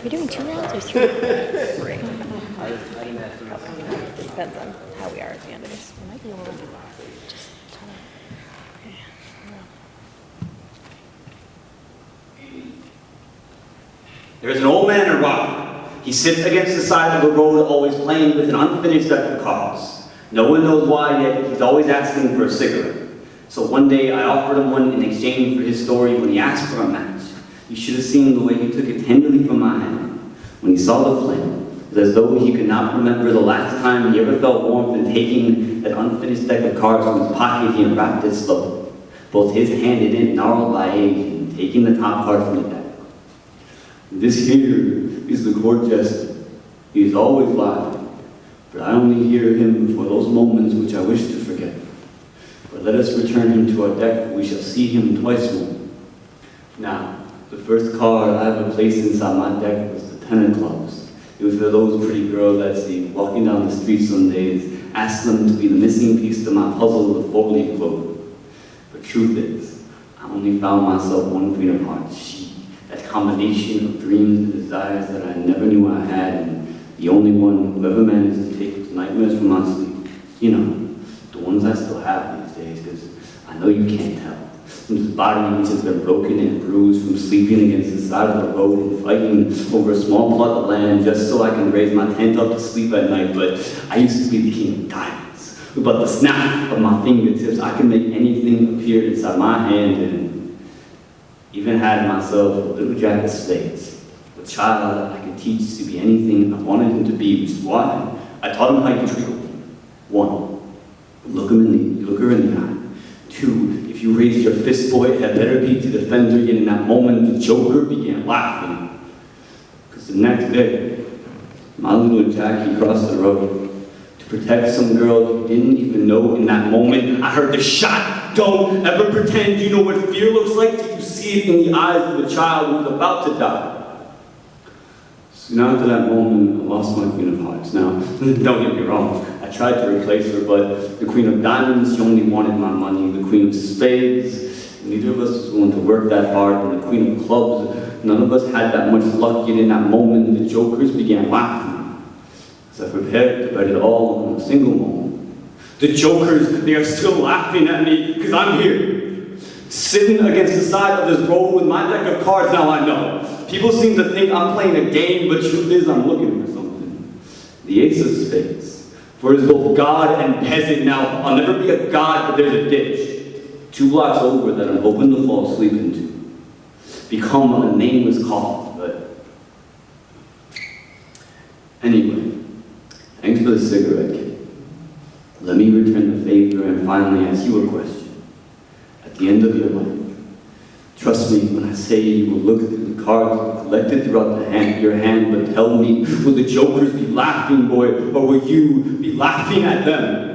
Are we doing 2 rounds or 3? 3. I didn't have to. Probably. Depends on how we are at the end of this. It might be a little just kind of. Okay. There is an old man in Rockford. He sits against the side of the road, always playing with an unfinished deck of cards. No one knows why, yet he's always asking for a cigarette. So one day I offered him one in exchange for his story when he asked for a match. You should have seen the way he took it tenderly from my hand. When he saw the flame, it was as though he could not remember the last time he ever felt warmth in taking that unfinished deck of cards from his pocket. He unwrapped it slowly, both his hand in it, gnarled by age, and taking the top card from the deck. This here is the court jester. He is always laughing, but I only hear him for those moments which I wish to forget. But let us return him to our deck, for we shall see him twice more. Now, the first card I ever placed inside my deck was the 10 of clubs. It was for those pretty girls I see walking down the street some days, ask them to be the missing piece to my puzzle of the 4-leaf clover. But truth is, I only found myself one queen of hearts. She, that combination of dreams and desires that I never knew I had, and the only one who ever managed to take nightmares from my sleep. You know, the ones I still have these days, because I know you can't tell. Whose body which has been broken and bruised from sleeping against the side of the road and fighting over a small plot of land just so I can raise my tent up to sleep at night. But I used to be the king of diamonds. But the snap of my fingertips, I can make anything appear inside my hand, and even had myself a little jack of spades. A child I could teach to be anything I wanted him to be, which is why I taught him how you treat him. 1, look her in the eye. 2, if you raise your fist, boy, it had better be to defend her. Yet in that moment, the Joker began laughing. Because the next day, my little Jackie crossed the road to protect some girl he didn't even know. In that moment, I heard the shot. Don't ever pretend you know what fear looks like till you see it in the eyes of a child who is about to die. Soon after that moment, I lost my Queen of Hearts. Now, don't get me wrong, I tried to replace her, but the Queen of Diamonds, she only wanted my money. The Queen of Spades, neither of us was willing to work that hard. And the Queen of Clubs, none of us had that much luck. Yet in that moment, the Jokers began laughing, as I prepared to bet it all on a single moment. The Jokers, they are still laughing at me because I'm here, sitting against the side of this road with my deck of cards. Now I know, people seem to think I'm playing a game, but truth is I'm looking for something. The Ace of Spades. For it is both God and peasant. Now, I'll never be a god, but there's a ditch 2 blocks over that I'm hoping to fall asleep into. Become a nameless coffin, but anyway, thanks for the cigarette, kid. Let me return the favor and finally ask you a question. At the end of your life, trust me when I say you will look through the cards collected throughout your hand, but tell me, will the Jokers be laughing, boy, or will you be laughing at them?